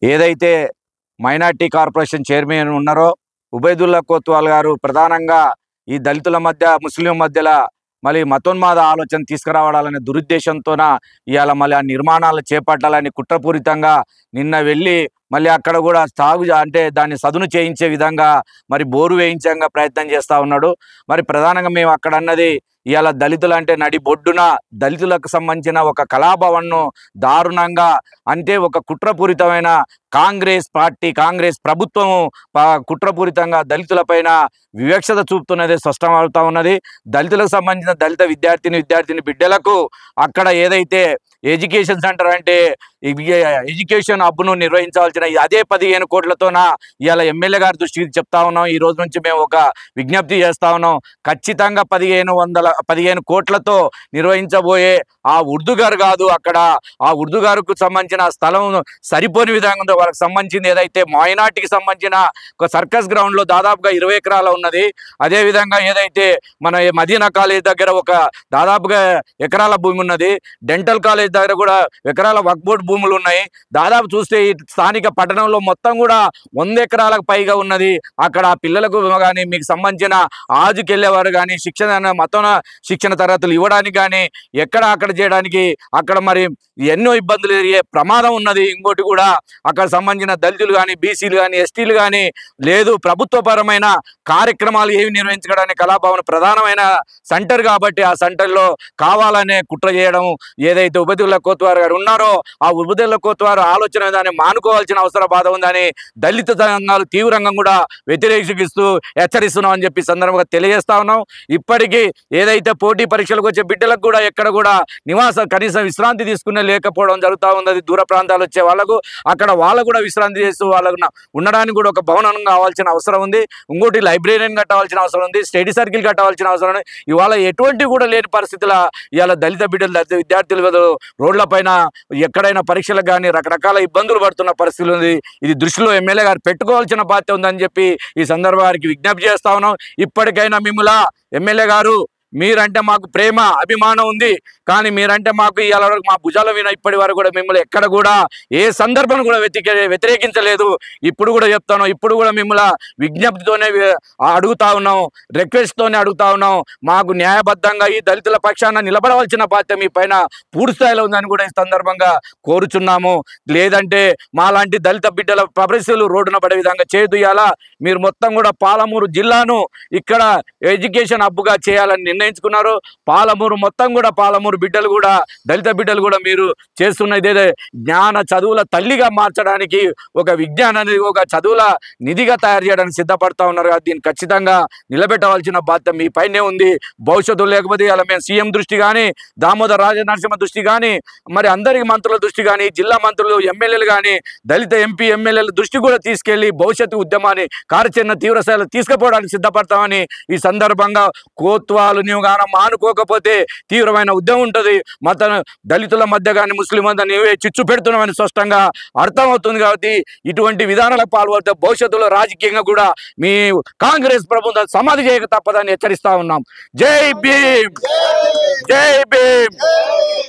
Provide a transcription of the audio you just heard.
ఏదైతే minority corporation chairman ఉన్నారో ఉబైదుల్లా కోత్వాల్ గారు ప్రధానంగా ఈ దళితుల మధ్య ముస్లిం మధ్యలో మళ్ళీ మతోన్మాద ఆలోచన తీసుకురావాలనే దురుద్దేశంతోన ఇవాళ మళ్ళీ ఆ నిర్మాణాలు చేపట్టాలని కుట్రపూరితంగా నిన్న వెళ్ళి మళ్ళీ అక్కడ కూడా సాగు అంటే దాన్ని సదును చేయించే విధంగా మరి బోరు వేయించంగా ప్రయత్నం చేస్తూ ఉన్నాడు. మరి ప్రధానంగా మేము అక్కడ అన్నది ఇవాళ దళితులు అంటే నడి బొడ్డున దళితులకు సంబంధించిన ఒక కళాభవన్ను దారుణంగా అంటే ఒక కుట్రపూరితమైన కాంగ్రెస్ పార్టీ కాంగ్రెస్ ప్రభుత్వము కుట్రపూరితంగా దళితులపైన వివక్షత చూపుతున్నది స్పష్టమవుతా ఉన్నది. దళితులకు సంబంధించిన దళిత విద్యార్థిని బిడ్డలకు అక్కడ ఏదైతే ఎడ్యుకేషన్ సెంటర్ అంటే ఎడ్యుకేషన్ హబ్ను నిర్వహించవలసిన అదే 15 కోట్లతోన ఇవాళ ఎమ్మెల్యే గారి దృష్టికి చెప్తా ఉన్నాం. ఈ రోజు నుంచి మేము ఒక విజ్ఞప్తి చేస్తా ఉన్నాం. ఖచ్చితంగా 15 కోట్లతో నిర్వహించబోయే ఆ ఉర్దూగారు కాదు, అక్కడ ఆ ఉర్దూగారుకు సంబంధించిన స్థలం సరిపోని విధంగా వాళ్ళకి సంబంధించింది ఏదైతే మైనార్టీకి సంబంధించిన ఒక సర్కస్ గ్రౌండ్లో దాదాపుగా 20 ఎకరాల ఉన్నది. అదేవిధంగా ఏదైతే మన మదీనా కాలేజ్ దగ్గర ఒక దాదాపుగా ఎకరాల భూమి ఉన్నది. డెంటల్ కాలేజ్ దగ్గర కూడా ఎకరాల వక్ఫ్ బోర్డు భూములు ఉన్నాయి. దాదాపు చూస్తే ఈ స్థానిక పట్టణంలో మొత్తం కూడా 100 ఎకరాలకు పైగా ఉన్నది. అక్కడ పిల్లలకు కానీ మీకు సంబంధించిన ఆజుకి వెళ్ళేవారు కానీ మతోన శిక్షణ తరగతులు ఇవ్వడానికి కానీ అక్కడ చేయడానికి అక్కడ మరి ఎన్నో ఇబ్బందులు ఎదిగే ప్రమాదం ఉన్నది. ఇంకోటి కూడా అక్కడ సంబంధించిన దళితులు కానీ బీసీలు కానీ ఎస్టీలు కానీ లేదు ప్రభుత్వపరమైన కార్యక్రమాలు ఏవి నిర్వహించడానికి కళాభవన్ ప్రధానమైన సెంటర్ కాబట్టి ఆ సెంటర్లో కావాలనే కుట్ర చేయడం ఏదైతే ఉబైదుల్లా కోత్వాల్ గారు ఉన్నారో ఆ ఉబైదుల్లా కోత్వాల్ ఆలోచన దాన్ని మానుకోవాల్సిన అవసరం బాధ ఉందని దళిత సంఘాలు తీవ్రంగా కూడా వ్యతిరేకిస్తూ హెచ్చరిస్తున్నాం అని చెప్పి సందర్భంగా తెలియజేస్తా ఉన్నాం. ఇప్పటికీ ఏదైతే పోటీ పరీక్షలకు వచ్చే బిడ్డలకు కూడా ఎక్కడ కూడా కనీసం విశ్రాంతి తీసుకునే లేకపోవడం జరుగుతూ ఉంది. దూర ప్రాంతాలు వచ్చే వాళ్ళకు అక్కడ వాళ్ళు కూడా విశ్రాంతి చేస్తూ వాళ్ళకు ఉండడానికి కూడా ఒక భవనం కావాల్సిన అవసరం ఉంది. ఇంకోటి లైబ్రరీని కట్టవలసిన అవసరం ఉంది. స్టడీ సర్కిల్ కట్టవలసిన అవసరం ఉంది. ఇవాళ ఎటువంటి కూడా లేని పరిస్థితుల ఇవాళ దళిత బిడ్డలు దళిత విద్యార్థులు రోడ్ల పైన ఎక్కడైనా పరీక్షలకు కానీ రకరకాల ఇబ్బందులు పడుతున్న పరిస్థితులు ఉంది. ఇది దృష్టిలో ఎమ్మెల్యే గారు పెట్టుకోవాల్సిన బాధ్యత ఉందని చెప్పి ఈ సందర్భానికి విజ్ఞప్తి చేస్తా ఉన్నాం. ఇప్పటికైనా మిమ్మల్ని ఎమ్మెల్యే గారు మీరంటే మాకు ప్రేమ అభిమానం ఉంది, కానీ మీరంటే మాకు ఇవాళ వరకు మా భుజాల విన ఇప్పటి వరకు కూడా మిమ్మల్ని ఎక్కడ కూడా ఏ సందర్భం కూడా వ్యతిరేకించలేదు. ఇప్పుడు కూడా చెప్తాను, ఇప్పుడు కూడా మిమ్మల్ని విజ్ఞప్తితోనే అడుగుతా ఉన్నాం, రిక్వెస్ట్తోనే అడుగుతా ఉన్నాం. మాకు న్యాయబద్ధంగా ఈ దళితుల పక్షాన నిలబడవలసిన బాధ్యత మీ పైన పూర్తి స్థాయిలో ఉందని కూడా ఈ సందర్భంగా కోరుచున్నాము. లేదంటే మాలాంటి దళిత బిడ్డల పరిస్థితులు రోడ్డున పడే విధంగా చేయాలా. మీరు మొత్తం కూడా పాలమూరు జిల్లాను ఇక్కడ ఎడ్యుకేషన్ హబ్గా చేయాలని నిర్ణయించుకున్నారు. పాలమూరు మొత్తం కూడా పాలమూరు బిడ్డలు కూడా దళిత బిడ్డలు కూడా మీరు చేస్తున్న ఇదే జ్ఞాన చదువుల తల్లిగా మార్చడానికి ఒక విజ్ఞానాన్ని ఒక చదువుల నిధిగా తయారు చేయడానికి సిద్ధపడతా ఉన్నారు. దీన్ని ఖచ్చితంగా నిలబెట్టవలసిన బాధ్యత మీ పైనే ఉంది. భవిష్యత్తు లేకపోతే అలా మేము సీఎం దృష్టి కానీ దామోదర్ రాజనరసింహ దృష్టి కానీ మరి అందరికి మంత్రుల దృష్టి కానీ జిల్లా మంత్రులు ఎమ్మెల్యేలు కానీ దళిత ఎంపీ ఎమ్మెల్యేల దృష్టి కూడా తీసుకెళ్లి భవిష్యత్తు ఉద్యమాన్ని కార్యాచరణ తీవ్రస్థాయిలో తీసుకుపోవడానికి సిద్ధపడతామని ఈ సందర్భంగా కోత్వాలు నీవు గాన మానుకోకపోతే తీవ్రమైన ఉద్యమం ఉంటుంది. దళితుల మధ్య కానీ ముస్లిం మధ్య నీవే చిచ్చు పెడుతున్నామని స్పష్టంగా అర్థమవుతుంది. కాబట్టి ఇటువంటి విధానాలకు పాల్పడితే భవిష్యత్తులో రాజకీయంగా కూడా మీ కాంగ్రెస్ ప్రభుత్వం సమాధి చేయక తప్పదని హెచ్చరిస్తా ఉన్నాం. జై భీమ్, జై భీమ్.